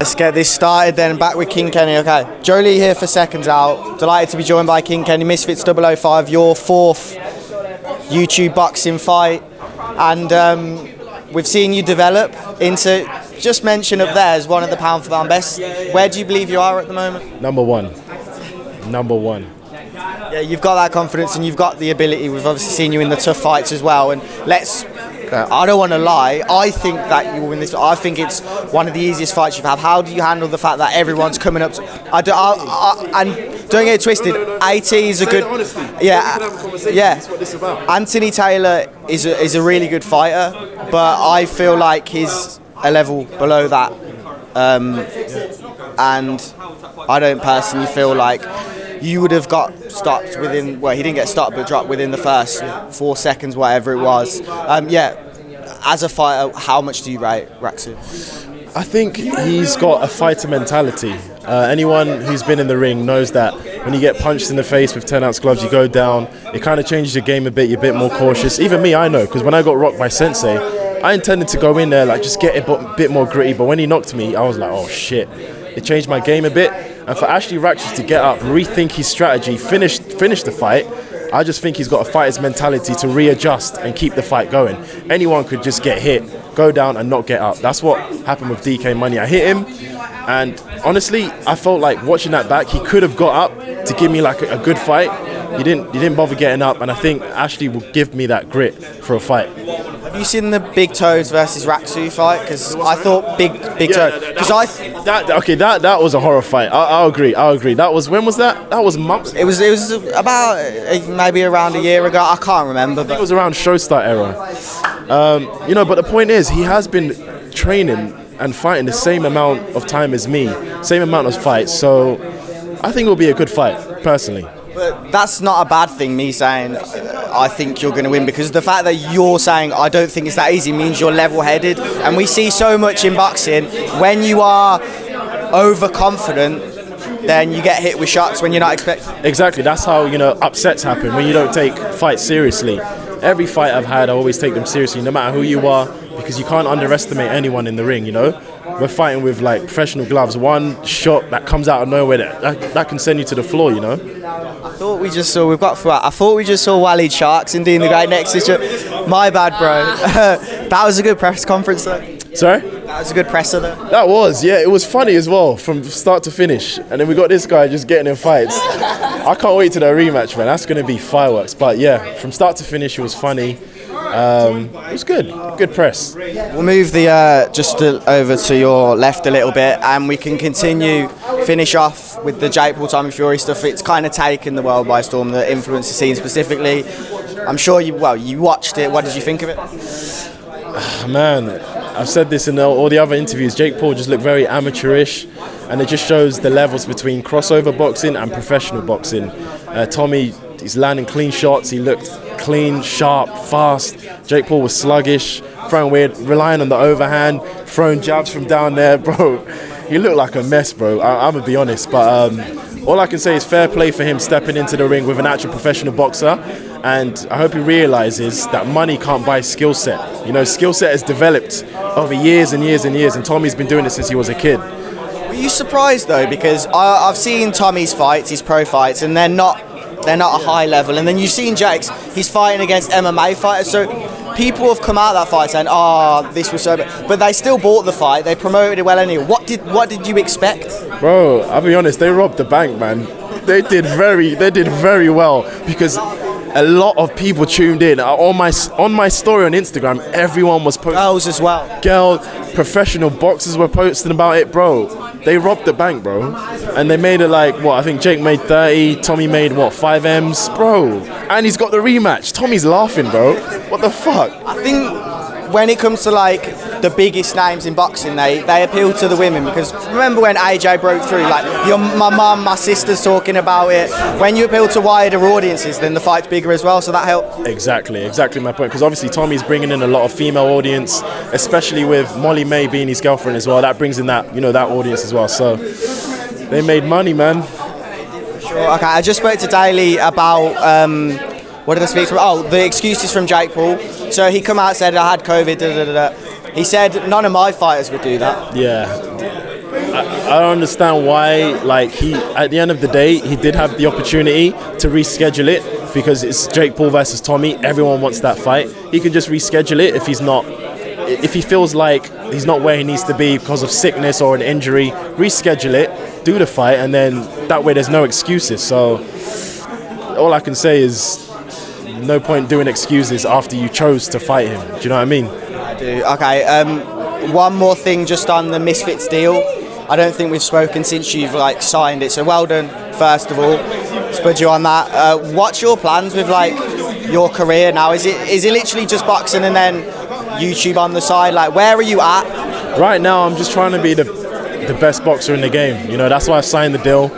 Let's get this started then. Back with King Kenny. Okay, Joe Leigh here for Seconds Out. Delighted to be joined by King Kenny, Misfits 005, your 4th YouTube boxing fight. And we've seen you develop into, just mention up there as one of the pound for pound best. Where do you believe you are at the moment? Number one. Number one. Yeah, you've got that confidence and you've got the ability. We've obviously seen you in the tough fights as well. And I don't want to lie, I think that you will win this. I think it's one of the easiest fights you've had. How do you handle the fact that everyone's coming up to... and don't get it twisted, AT is a good... Yeah, That's what this is about. Anthony Taylor is a really good fighter, but I feel like he's a level below that. And I don't personally feel like you would have got stopped within, well, he didn't get stopped, but dropped within the first 4 seconds, whatever it was. Yeah, as a fighter, how much do you rate Rak Su? I think he's got a fighter mentality. Anyone who's been in the ring knows that when you get punched in the face with 10-ounce gloves, you go down, it kind of changes your game a bit, you're a bit more cautious. Even me, I know, because when I got rocked by Sensei, I intended to go in there, like, just get a bit more gritty, but when he knocked me, I was like, oh shit. It changed my game a bit, and for Ashley Rak Su to get up, rethink his strategy, finish the fight, I just think he's got a fighter's mentality to readjust and keep the fight going. Anyone could just get hit, go down and not get up. That's what happened with DK Money. I hit him, and honestly, I felt like watching that back, he could have got up to give me like a good fight. He didn't bother getting up, and I think Ashley will give me that grit for a fight. Have you seen the Big Toes versus Rak Su fight? Because I thought Big Toe. That was a horror fight. I'll agree. That was, when was that? That was months. It was about maybe around a year ago. I can't remember. I think it was around Showstart era. But the point is, he has been training and fighting the same amount of time as me, same amount of fights. So I think it will be a good fight, personally. But that's not a bad thing, me saying I think you're going to win, because the fact that you're saying I don't think it's that easy means you're level-headed. And we see so much in boxing, when you are overconfident, then you get hit with shots when you're not expecting. Exactly, that's how, upsets happen, when you don't take fights seriously. Every fight I've had, I always take them seriously, no matter who you are, because you can't underestimate anyone in the ring, We're fighting with like professional gloves. One shot that comes out of nowhere that can send you to the floor, I thought we just saw, I thought we just saw Walid Sharks and Dean the Great next to each other. My bad, bro. That was a good press conference though. Sorry? That was a good presser though. That was, yeah, it was funny as well, from start to finish. And then we got this guy just getting in fights. I can't wait to the rematch, man. That's going to be fireworks. But yeah, from start to finish, it was funny. It was good press. We'll move the just over to your left a little bit, and we can finish off with the Jake Paul Tommy Fury stuff. It's kind of taken the world by storm, the influencer scene specifically. I'm sure you watched it. What did you think of it? Man, I've said this in all the other interviews. Jake Paul just looked very amateurish, and it just shows the levels between crossover boxing and professional boxing. Tommy, he's landing clean shots. He looked clean, sharp, fast. Jake Paul was sluggish, throwing weird, relying on the overhand, throwing jabs from down there, bro. He looked like a mess, bro. I'm gonna be honest, but all I can say is fair play for him stepping into the ring with an actual professional boxer, and I hope he realizes that money can't buy skill set. Skill set has developed over years and years and years, and Tommy's been doing it since he was a kid. Were you surprised though? Because I've seen Tommy's fights, his pro fights, and they're not a high level. And then you've seen Jake's, he's fighting against MMA fighters. So people have come out of that fight saying, this was so bad. But they still bought the fight. They promoted it well anyway. What did you expect? Bro, I'll be honest, they robbed the bank, man. They did very well, because a lot of people tuned in. On my story on Instagram, everyone was posting. Girls as well. Girls, professional boxers were posting about it, bro. They robbed the bank, bro. And they made it like, what, I think Jake made 30, Tommy made, what, 5 M's? Bro. And he's got the rematch. Tommy's laughing, bro. What the fuck? I think when it comes to like the biggest names in boxing, they appeal to the women, because remember when AJ broke through, like my mum, my sister's talking about it. When you appeal to wider audiences, then the fight's bigger as well, so that helps. Exactly my point, because obviously Tommy's bringing in a lot of female audience, especially with Molly May being his girlfriend as well. That brings in that, that audience as well, so they made money, man. Sure, okay, I just spoke to Daly about what did I speak about? The excuses from Jake Paul. So he come out and said, I had COVID, He said none of my fighters would do that. Yeah. I don't understand why. Like, at the end of the day, he did have the opportunity to reschedule it because it's Jake Paul versus Tommy. Everyone wants that fight. He can just reschedule it if he feels like he's not where he needs to be because of sickness or an injury. Reschedule it, do the fight, and then that way there's no excuses. So all I can say is no point doing excuses after you chose to fight him. Do you know what I mean? I do. Okay. One more thing just on the Misfits deal. I don't think we've spoken since you've like signed it. So well done, first of all. Spud you on that. What's your plans with like your career now? Is it literally just boxing and then YouTube on the side? Like, where are you at? Right now, I'm just trying to be the best boxer in the game. You know, that's why I signed the deal.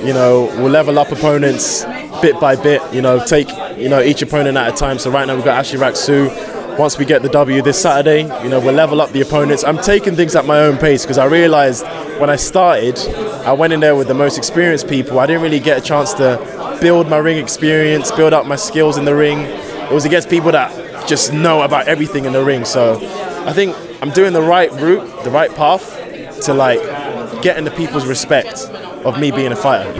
You know, we'll level up opponents bit by bit. You know, take each opponent at a time. So right now we've got Ashley Rak Su. Once we get the W this Saturday, you know, we'll level up the opponents. I'm taking things at my own pace because I realized when I started, I went in there with the most experienced people. I didn't really get a chance to build my ring experience, build up my skills in the ring. It was against people that just know about everything in the ring. So I think I'm doing the right route, the right path to like getting the people's respect of me being a fighter.